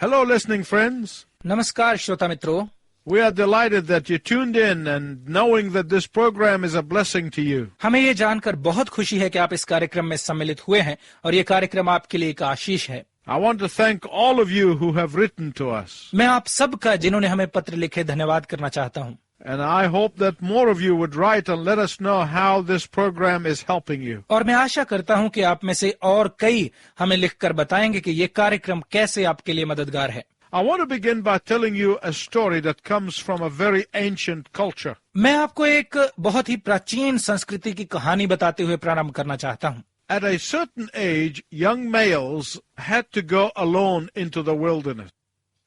Hello, listening friends. नमस्कार श्रोता मित्रों, We are delighted that you tuned in and knowing that this program is a blessing to you. हमें ये जानकर बहुत खुशी है कि आप इस कार्यक्रम में सम्मिलित हुए हैं और ये कार्यक्रम आपके लिए एक आशीष है। I want to thank all of you who have written to us. मैं आप सबका जिन्होंने हमें पत्र लिखे धन्यवाद करना चाहता हूँ। And I hope that more of you would write and let us know how this program is helping you. और मैं आशा करता हूँ कि आप में से और कई हमें लिखकर बताएंगे कि ये कार्यक्रम कैसे आपके लिए मददगार है। I want to begin by telling you a story that comes from a very ancient culture. मैं आपको एक बहुत ही प्राचीन संस्कृति की कहानी बताते हुए प्रारंभ करना चाहता हूँ। At a certain age, young males had to go alone into the wilderness.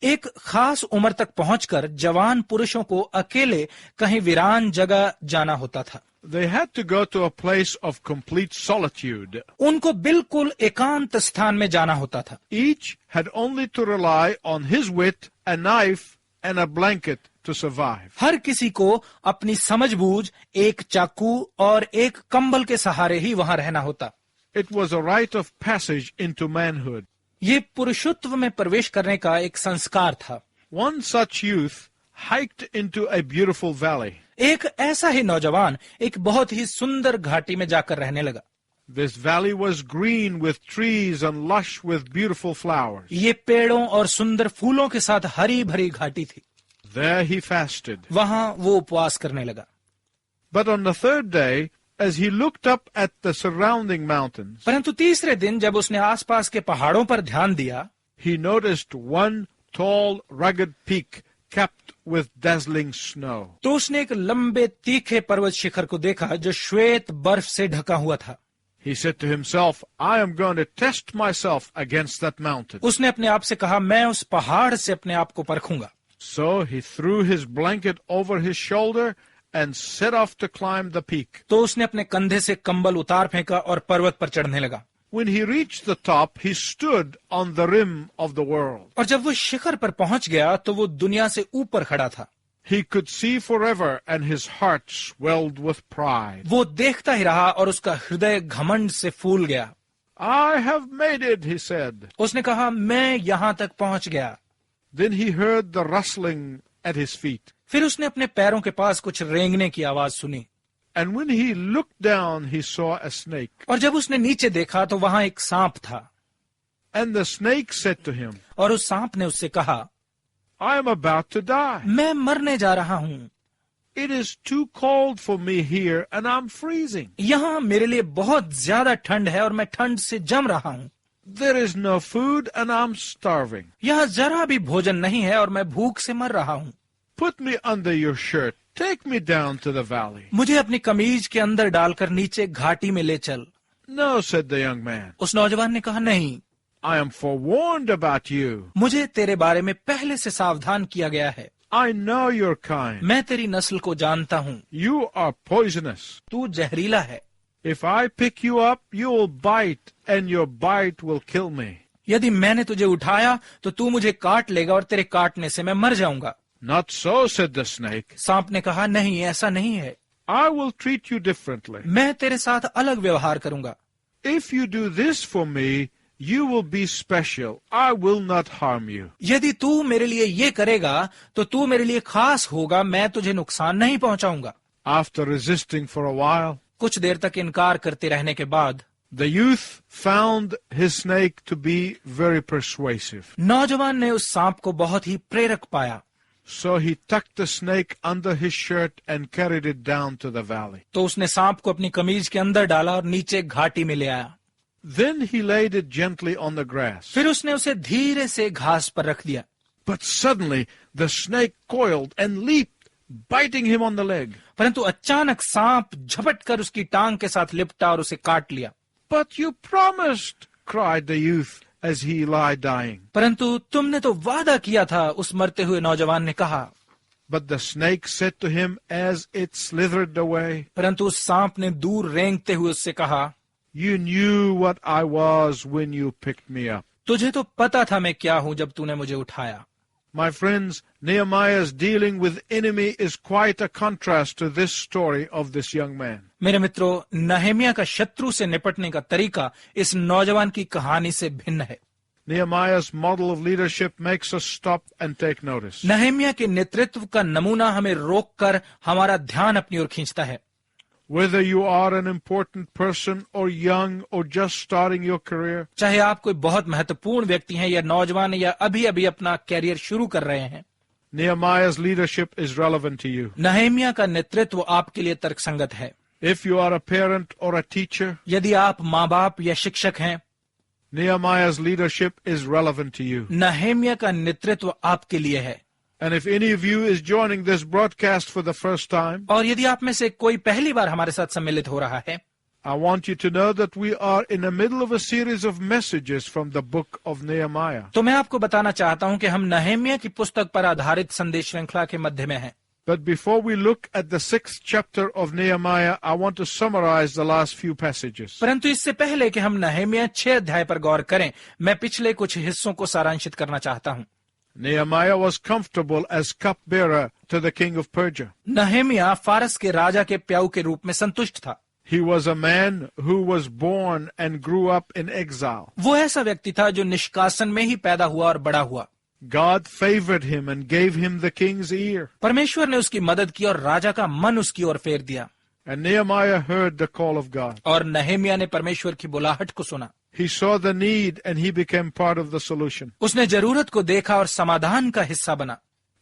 एक खास उम्र तक पहुंचकर जवान पुरुषों को अकेले कहीं वीरान जगह जाना होता था। They had to go to a place of complete solitude. उनको बिल्कुल एकांत स्थान में जाना होता था। Each had only to rely on his wit, a knife, and a blanket to survive. हर किसी को अपनी समझबूझ, एक चाकू और एक कंबल के सहारे ही वहां रहना होता। It was a rite of passage into manhood. ये पुरुषत्व में प्रवेश करने का एक संस्कार था। One such youth hiked into a beautiful valley. एक ऐसा ही नौजवान एक बहुत ही सुंदर घाटी में जाकर रहने लगा। This valley was green with trees and lush with beautiful flowers. ये पेड़ों और सुंदर फूलों के साथ हरी भरी घाटी थी। There he fasted. वहां वो उपवास करने लगा। But on the third day, as he looked up at the surrounding mountains, परंतु तीसरे दिन जब उसने आसपास के पहाड़ों पर ध्यान दिया, he noticed one tall, rugged peak capped with dazzling snow. तो उसने एक लंबे तीखे पर्वत शिखर को देखा जो श्वेत बर्फ से ढका हुआ था। He said to himself, I am going to test myself against that mountain. उसने अपने आप से कहा, मैं उस पहाड़ से अपने आप को परखूंगा। So he threw his blanket over his shoulder and set off to climb the peak. तो उसने अपने कंधे से कंबल उतार फेंका और पर्वत पर चढ़ने लगा। When he reached the top, he stood on the rim of the world. और जब वो शिखर पर पहुंच गया तो वो दुनिया से ऊपर खड़ा था। He could see forever and his heart swelled with pride. वो देखता ही रहा और उसका हृदय घमंड से फूल गया। I have made it, he said. उसने कहा, मैं यहां तक पहुंच गया। Then he heard the rustling at his feet. फिर उसने अपने पैरों के पास कुछ रेंगने की आवाज सुनी। And when he looked down, he saw a snake. और जब उसने नीचे देखा तो वहां एक सांप था। And the snake said to him, और उस सांप ने उससे कहा, I am about to die. मैं मरने जा रहा हूं। It is too cold for me here and I'm freezing. यहाँ मेरे लिए बहुत ज्यादा ठंड है और मैं ठंड से जम रहा हूँ। There is no food and I'm starving. यहाँ जरा भी भोजन नहीं है और मैं भूख से मर रहा हूँ। Put me under your shirt. Take me down to the valley. मुझे अपनी कमीज के अंदर डालकर नीचे घाटी में ले चल। No, said the young man. उस नौजवान ने कहा, नहीं, I am forewarned about you. मुझे तेरे बारे में पहले से सावधान किया गया है। I know your kind. मैं तेरी नस्ल को जानता हूँ। You are poisonous. तू जहरीला है। If I pick you up, you will bite and your bite will kill me. यदि मैंने तुझे उठाया तो तू मुझे काट लेगा और तेरे काटने से मैं मर जाऊंगा। Not so, said the snake. सांप ने कहा, नहीं, ऐसा नहीं है। I will treat you differently. मैं तेरे साथ अलग व्यवहार करूंगा। If you do this for me, you will be special. I will not harm you. यदि तू मेरे लिए ये करेगा तो तू मेरे लिए खास होगा, मैं तुझे नुकसान नहीं पहुंचाऊंगा। After resisting for a while, कुछ देर तक इनकार करते रहने के बाद the youth found his snake to be very persuasive. नौजवान ने उस सांप को बहुत ही प्रेरक पाया। So he tucked the snake under his shirt and carried it down to the valley. तो उसने सांप को अपनी कमीज के अंदर डाला और नीचे घाटी में ले आया। Then he laid it gently on the grass. फिर उसने उसे धीरे से घास पर रख दिया। But suddenly the snake coiled and leaped, biting him on the leg. परंतु अचानक सांप झपट कर उसकी टांग के साथ लिपटा और उसे काट लिया। But you promised, cried the youth as he lay dying. परंतु तुमने तो वादा किया था, उस मरते हुए नौजवान ने कहा। But the snake said to him as it slithered away, परंतु उस सांप ने दूर रेंगते हुए उससे कहा, You knew what I was when you picked me up. तुझे तो पता था मैं क्या हूं जब तूने मुझे उठाया। My friends, Nehemiah's dealing with enemy is quite a contrast to this story of this young man. मेरे मित्रों, नहमिया का शत्रु से निपटने का तरीका इस नौजवान की कहानी से भिन्न है। Nehemiah's model of leadership makes us stop and take notice. नहम्याह के नेतृत्व का नमूना हमें रोककर हमारा ध्यान अपनी ओर खींचता है। Whether you are an important person or young or just starting your career, चाहे आप कोई बहुत महत्वपूर्ण व्यक्ति हैं या नौजवान या अभी अभी अपना कैरियर शुरू कर रहे हैं, Nehemiah's leadership is relevant to you. नहम्याह का नेतृत्व आपके लिए तर्कसंगत है। If you are a parent or a teacher, यदि आप माँ बाप या शिक्षक हैं, Nehemiah's leadership is relevant to you. नहम्याह का नेतृत्व आपके लिए है। And if any of you is joining this broadcast for the first time, और यदि आप में से कोई पहली बार हमारे साथ सम्मिलित हो रहा है, I want you to know that we are in the middle of a series of messages from the book of Nehemiah. तो मैं आपको बताना चाहता हूं कि हम नहम्याह की पुस्तक पर आधारित संदेश श्रृंखला के मध्य में हैं। But before we look at the 6th chapter of Nehemiah, I want to summarize the last few passages. परंतु इससे पहले कि हम नहम्याह 6 अध्याय पर गौर करें, मैं पिछले कुछ हिस्सों को सारांशित करना चाहता हूं। Nehemiah was comfortable as cupbearer to the king of Persia. नहम्याह फारस के राजा के प्याऊ के रूप में संतुष्ट था। He was a man who was born and grew up in exile. वो ऐसा व्यक्ति था जो निष्कासन में ही पैदा हुआ और बड़ा हुआ। God favored him and gave him the king's ear. परमेश्वर ने उसकी मदद की और राजा का मन उसकी ओर फेर दिया। And Nehemiah heard the call of God. और नहम्याह ने परमेश्वर की बुलाहट को सुना। He saw the need and he became part of the solution. उसने जरूरत को देखा और समाधान का हिस्सा बना।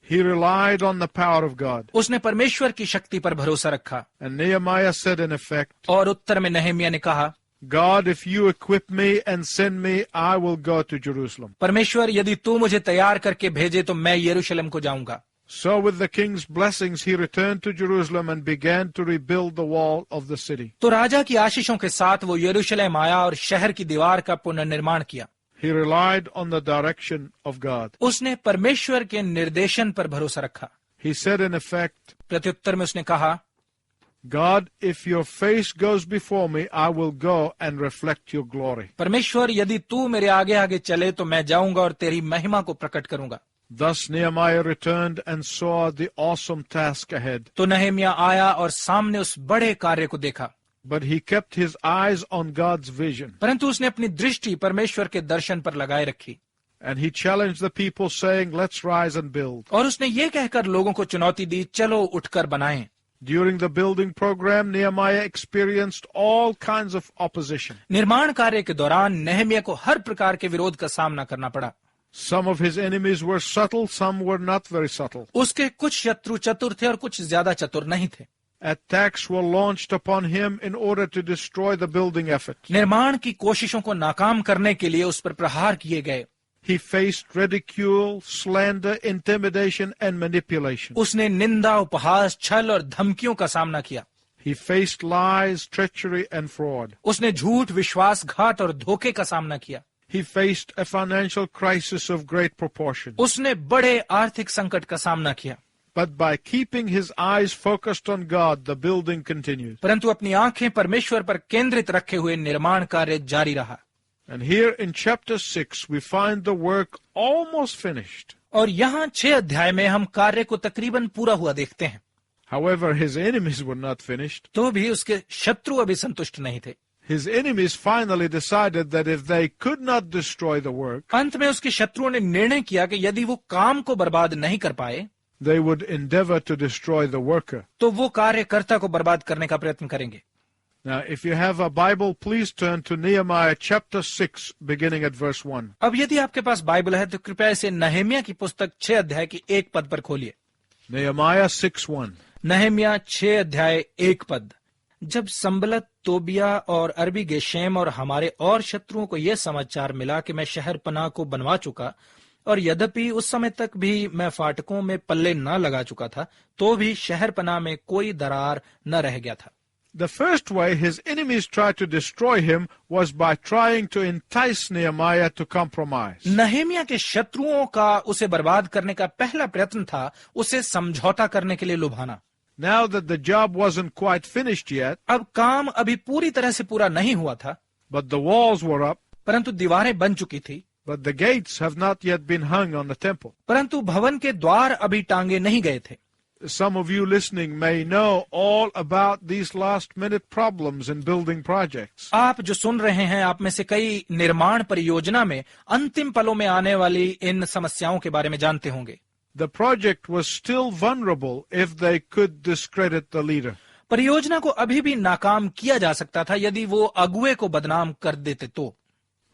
He relied on the power of God. उसने परमेश्वर की शक्ति पर भरोसा रखा। And Nehemiah said in effect, और उत्तर में नहम्याह ने कहा, God, if you equip me and send me, I will go to Jerusalem. परमेश्वर यदि तू मुझे तैयार करके भेजे तो मैं यरूशलेम को जाऊंगा। So with the king's blessings, he returned to Jerusalem and began to rebuild the wall of the city. तो राजा की आशीषों के साथ वो यरूशलेम आया और शहर की दीवार का पुनर्निर्माण किया। He relied on the direction of God. उसने परमेश्वर के निर्देशन पर भरोसा रखा। He said in effect, प्रत्युत्तर में उसने कहा, God, if your face goes before me, I will go and reflect your glory. परमेश्वर यदि तू मेरे आगे आगे चले तो मैं जाऊंगा और तेरी महिमा को प्रकट करूंगा। Thus Nehemiah returned and saw the awesome task ahead. तो नहम्याह आया और सामने उस बड़े कार्य को देखा। But he kept his eyes on God's vision. परंतु उसने अपनी दृष्टि परमेश्वर के दर्शन पर लगाए रखी। And he challenged the people saying, let's rise and build. और उसने ये कहकर लोगों को चुनौती दी, चलो उठकर बनाएं। During the building program, Nehemiah experienced all kinds of opposition. निर्माण कार्य के दौरान नहम्याह को हर प्रकार के विरोध का सामना करना पड़ा। Some of his enemies were subtle, some were not very subtle. उसके कुछ शत्रु चतुर थे और कुछ ज्यादा चतुर नहीं थे। Attacks were launched upon him in order to destroy the building effort. निर्माण की कोशिशों को नाकाम करने के लिए उस पर प्रहार किए गए। He faced ridicule, slander, intimidation, and manipulation. उसने निंदा, उपहास, छल और धमकियों का सामना किया। He faced lies, treachery, and fraud. उसने झूठ, विश्वासघात और धोखे का सामना किया। He faced a financial crisis of great proportion. उसने बड़े आर्थिक संकट का सामना किया। But by keeping his eyes focused on God, the building continued. परंतु अपनी आंखें परमेश्वर पर केंद्रित रखे हुए निर्माण कार्य जारी रहा। And here in chapter 6, we find the work almost finished. और यहाँ 6 अध्याय में हम कार्य को तकरीबन पूरा हुआ देखते हैं। However, his enemies were not finished. तो भी उसके शत्रु अभी संतुष्ट नहीं थे। His enemies finally decided that if they could not destroy the work, अंत में उसके शत्रुओं ने निर्णय किया कि यदि वो काम को बर्बाद नहीं कर पाए, they would endeavor to destroy the worker. तो वो कार्यकर्ता को बर्बाद करने का प्रयत्न करेंगे। Now, if you have a Bible, please turn to Nehemiah chapter 6, beginning at verse 1. अब यदि आपके पास बाइबल है तो कृपया इसे नहम्याह की पुस्तक 6 अध्याय की 1 पद पर खोलिए। Nehemiah 6:1. नहम्याह 6 अध्याय 1 पद। जब संबलत, तोबिया और अरबी गेशेम और हमारे और शत्रुओं को यह समाचार मिला कि मैं शहर पनाह को बनवा चुका, और यद्यपि उस समय तक भी मैं फाटकों में पल्ले न लगा चुका था, तो भी शहर पनाह में कोई दरार न रह गया था। The first way his enemies tried to destroy him was by trying to entice Nehemiah to compromise. नहम्याह के शत्रुओं का उसे बर्बाद करने का पहला प्रयत्न था उसे समझौता करने के लिए लुभाना। Now that the job wasn't quite finished yet, अब काम अभी पूरी तरह से पूरा नहीं हुआ था, but the walls were up, परंतु दीवारें बन चुकी थी, but the gates have not yet been hung on the temple. परंतु भवन के द्वार अभी टांगे नहीं गए थे। Some of you listening may know all about these last-minute problems in building projects. आप जो सुन रहे हैं, आप में से कई निर्माण परियोजना में अंतिम पलों में आने वाली इन समस्याओं के बारे में जानते होंगे। The project was still vulnerable if they could discredit the leader. परियोजना को अभी भी नाकाम किया जा सकता था यदि वो अगुए को बदनाम कर देते तो।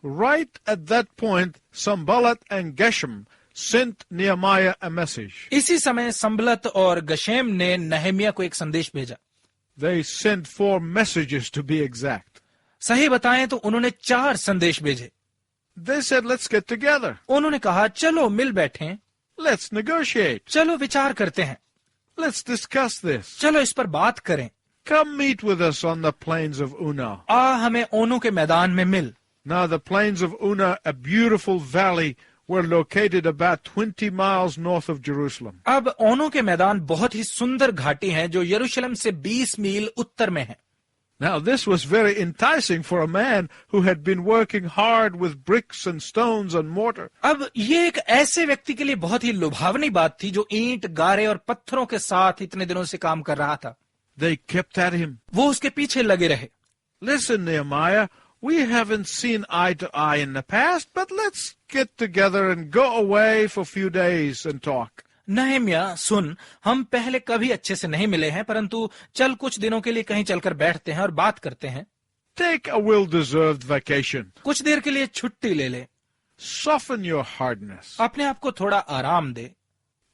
Right at that point, Sanballat and Geshem sent Nehemiah a message. इसी समय संबलत और गशेम ने नहमिया को एक संदेश भेजा। They sent 4 messages to be exact. सही बताएं तो उन्होंने 4 संदेश भेजे। They said, let's get together. उन्होंने कहा चलो मिल बैठें, Let's negotiate. चलो विचार करते हैं, Let's discuss this. चलो इस पर बात करें। Come meet with us on the plains of Una. हमें ओनो के मैदान में मिल। Now the plains of Una, a beautiful valley, were located about 20 miles north of Jerusalem. अब ओनो के मैदान बहुत ही सुंदर घाटी हैं जो यरूशलेम से 20 मील उत्तर में है। Now this was very enticing for a man who had been working hard with bricks and stones and mortar. अब ये एक ऐसे व्यक्ति के लिए बहुत ही लुभावनी बात थी जो ईंट, गारे और पत्थरों के साथ इतने दिनों से काम कर रहा था। They kept at him. वो उसके पीछे लगे रहे। Listen, Nehemiah, we haven't seen eye to eye in the past, but let's get together and go away for a few days and talk. Nehemiah सुन, हम पहले कभी अच्छे से नहीं मिले हैं, परंतु चल कुछ दिनों के लिए कहीं चलकर बैठते हैं और बात करते हैं। Take a well-deserved vacation. कुछ देर के लिए छुट्टी ले ले। Soften your hardness. अपने आप को थोड़ा आराम दे।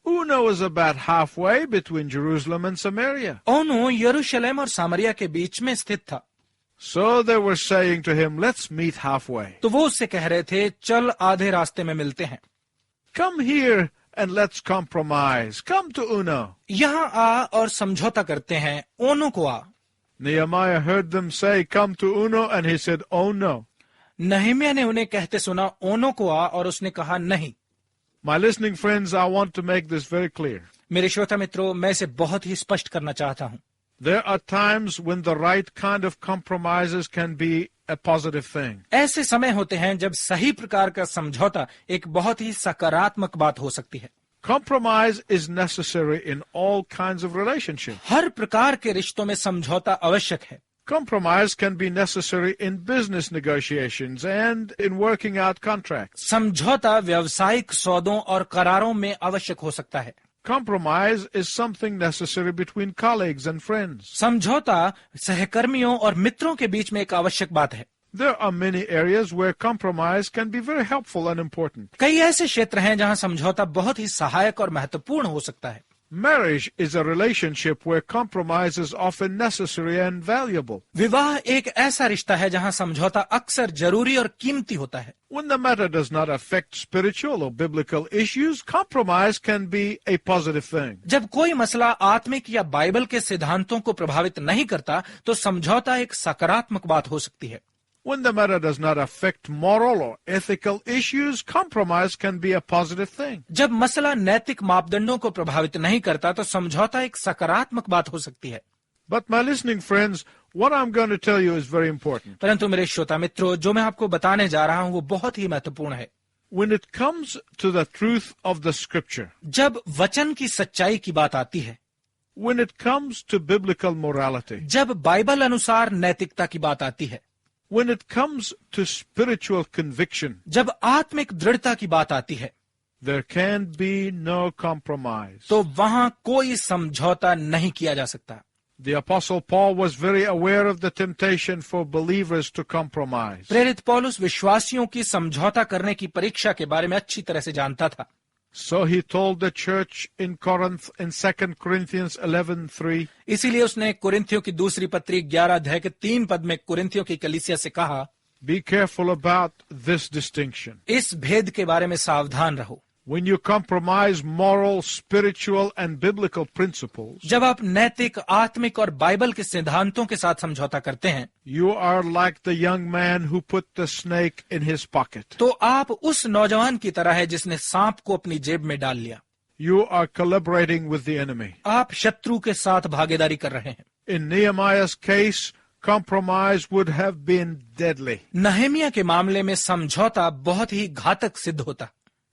Una was about halfway between Jerusalem and Samaria. ओनो यरूशलेम और सामरिया के बीच में स्थित था। So they were saying to him, let's meet halfway. तो वो उससे कह रहे थे, चल आधे रास्ते में मिलते हैं। Come here and let's compromise. Come to Una. यहाँ आ और समझौता करते हैं, ओनो को आ। Nehemiah heard them say, come to Uno, and he said, oh no. Nehemiah ने उन्हें कहते सुना, ओनो को आ, और उसने कहा नहीं। My listening friends, I want to make this very clear. मेरे श्रोता मित्रों, मैं इसे बहुत ही स्पष्ट करना चाहता हूँ। There are times when the right kind of compromises can be a positive thing. ऐसे समय होते हैं जब सही प्रकार का समझौता एक बहुत ही सकारात्मक बात हो सकती है। Compromise is necessary in all kinds of relationships. हर प्रकार के रिश्तों में समझौता आवश्यक है। Compromise can be necessary in business negotiations and in working out contracts. समझौता व्यावसायिक सौदों और करारों में आवश्यक हो सकता है। Compromise is something necessary between colleagues and friends. समझौता सहकर्मियों और मित्रों के बीच में एक आवश्यक बात है। There are many areas where compromise can be very helpful and important. कई ऐसे क्षेत्र हैं जहां समझौता बहुत ही सहायक और महत्वपूर्ण हो सकता है। Marriage is a relationship where compromise is often necessary and valuable. विवाह एक ऐसा रिश्ता है जहां समझौता अक्सर जरूरी और कीमती होता है। When the matter does not affect spiritual or biblical issues, compromise can be a positive thing. जब कोई मसला आत्मिक या बाइबल के सिद्धांतों को प्रभावित नहीं करता, तो समझौता एक सकारात्मक बात हो सकती है। When the matter does not affect moral or ethical issues, compromise can be a positive thing. जब मसला नैतिक मापदंडों को प्रभावित नहीं करता, तो समझौता एक सकारात्मक बात हो सकती है। But my listening friends, what I'm going to tell you is very important. परंतु मेरे श्रोता मित्रों, जो मैं आपको बताने जा रहा हूं वो बहुत ही महत्वपूर्ण है। When it comes to the truth of the scripture, जब वचन की सच्चाई की बात आती है, when it comes to biblical morality, जब बाइबल अनुसार नैतिकता की बात आती है, when it comes to spiritual conviction, जब आत्मिक दृढ़ता की बात आती है, there can be no compromise. तो वहां कोई समझौता नहीं किया जा सकता। The Apostle Paul was very aware of the temptation for believers to compromise. प्रेरित पौलुस विश्वासियों की समझौता करने की परीक्षा के बारे में अच्छी तरह से जानता था। So he told the church in Corinth in 2 Corinthians 11:3, इसीलिए उसने कुरिन्थियों की दूसरी पत्री 11 अध्याय के 3 पद में कुरिन्थियों की कलीसिया से कहा, be careful about this distinction. इस भेद के बारे में सावधान रहो। When you compromise moral, spiritual and biblical principles, जब आप नैतिक, आत्मिक और बाइबल के सिद्धांतों के साथ समझौता करते हैं, you are like the young man who put the snake in his pocket. तो आप उस नौजवान की तरह है जिसने सांप को अपनी जेब में डाल लिया। You are collaborating with the enemy. आप शत्रु के साथ भागीदारी कर रहे हैं। In Nehemiah's case, compromise would have been deadly. Nehemiah के मामले में समझौता बहुत ही घातक सिद्ध होता।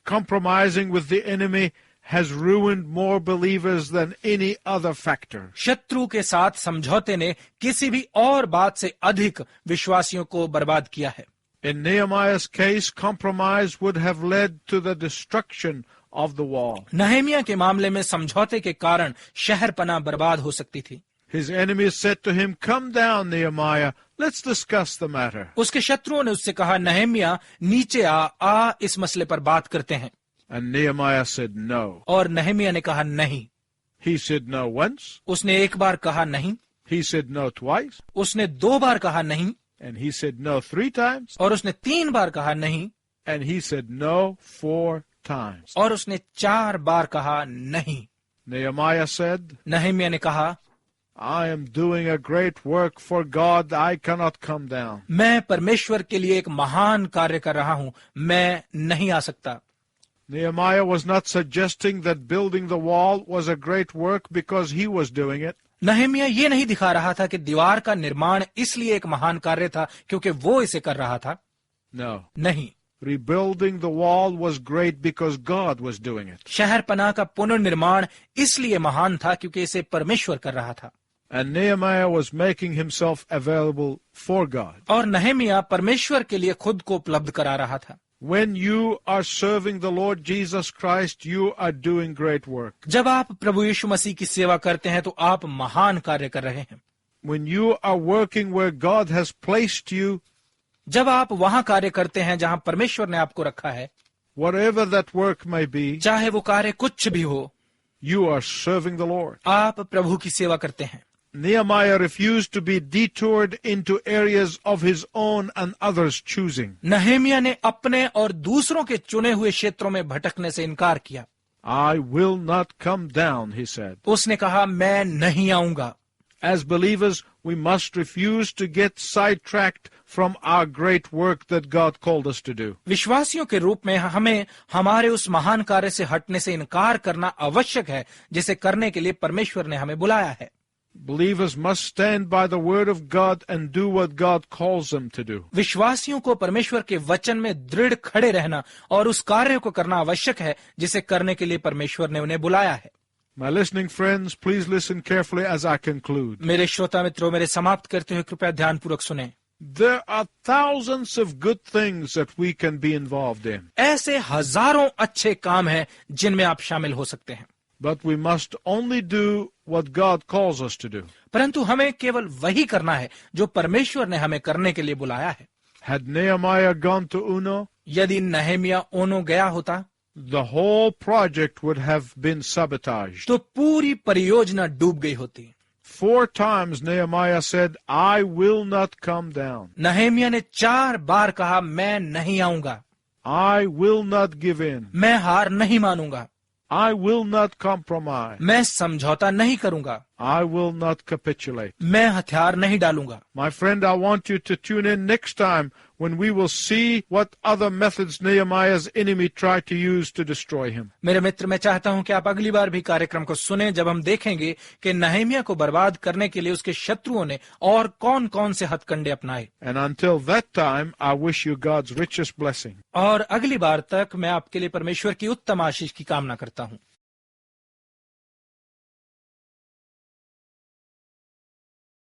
Compromising with the enemy has ruined more believers than any other factor. शत्रु के साथ समझौते ने किसी भी और बात से अधिक विश्वासियों को बर्बाद किया है। In Nehemiah's case, compromise would have led to the destruction of the wall. नहम्याह के मामले में समझौते के कारण शहर पनाह बर्बाद हो सकती थी। His enemies said to him, "Come down, Nehemiah. Let's discuss the matter." उसके शत्रुओं ने उससे कहा, नहम्याह नीचे आ इस मसले पर बात करते हैं। And Nehemiah said no. और नहम्याह ने कहा नहीं। He said no once. उसने एक बार कहा नहीं, He said no twice. उसने 2 बार कहा नहीं, And he said no 3 times. और उसने 3 बार कहा नहीं, And he said no 4 times. और उसने 4 बार कहा नहीं। Nehemiah said, नहम्याह ने कहा, "I am doing a great work for God. I cannot come down." मैं परमेश्वर के लिए एक महान कार्य कर रहा हूं, मैं नहीं आ सकता। Nehemiah was not suggesting that building the wall was a great work because he was doing it. नहम्याह ये नहीं दिखा रहा था कि दीवार का निर्माण इसलिए एक महान कार्य था क्योंकि वो इसे कर रहा था। No. नहीं, Rebuilding the wall was great because God was doing it. शहर पनाह का पुनर्निर्माण इसलिए महान था क्योंकि इसे परमेश्वर कर रहा था। And Nehemiah was making himself available for God. और नहम्याह परमेश्वर के लिए खुद को उपलब्ध करा रहा था। When you are serving the Lord Jesus Christ, you are doing great work. जब आप प्रभु यीशु मसीह की सेवा करते हैं तो आप महान कार्य कर रहे हैं। When you are working where God has placed you, जब आप वहां कार्य करते हैं जहां परमेश्वर ने आपको रखा है, whatever that work may be, चाहे वो कार्य कुछ भी हो, you are serving the Lord. आप प्रभु की सेवा करते हैं। Nehemiah refused to be detoured into areas of his own and others' choosing. नहम्याह ने अपने और दूसरों के चुने हुए क्षेत्रों में भटकने से इनकार किया। I will not come down, he said. उसने कहा, मैं नहीं आऊंगा। As believers, we must refuse to get sidetracked from our great work that God called us to do. विश्वासियों के रूप में हमें हमारे उस महान कार्य से हटने से इनकार करना आवश्यक है जिसे करने के लिए परमेश्वर ने हमें बुलाया है। Believers must stand by the word of God and do what God calls them to do. विश्वासियों को परमेश्वर के वचन में दृढ़ खड़े रहना और उस कार्य को करना आवश्यक है जिसे करने के लिए परमेश्वर ने उन्हें बुलाया है। My listening friends, please listen carefully as I conclude. मेरे श्रोता मित्रों, मेरे समाप्त करते हुए कृपया ध्यानपूर्वक सुनें। There are thousands of good things that we can be involved in. ऐसे हजारों अच्छे काम हैं जिनमें आप शामिल हो सकते हैं, But we must only do what God calls us to do. परंतु हमें केवल वही करना है जो परमेश्वर ने हमें करने के लिए बुलाया है। Had Nehemiah gone to Uno, यदि नहम्याह ओनो गया होता the whole project would have been sabotaged. तो पूरी परियोजना डूब गई होती। 4 times Nehemiah said, "I will not come down. नहम्याह ने 4 बार कहा, मैं नहीं आऊंगा, I will not give in. मैं हार नहीं मानूंगा, I will not compromise. मैं समझौता नहीं करूंगा, I will not capitulate." मैं हथियार नहीं डालूंगा। My friend, I want you to tune in next time when we will see what other methods Nehemiah's enemy tried to use to destroy him. मेरे मित्र, मैं चाहता हूं कि आप अगली बार भी कार्यक्रम को सुनें जब हम देखेंगे कि नहम्याह को बर्बाद करने के लिए उसके शत्रुओं ने और कौन कौन से हथकंडे अपनाए। And until that time, I wish you God's richest blessing. और अगली बार तक मैं आपके लिए परमेश्वर की उत्तम आशीष की कामना करता हूं।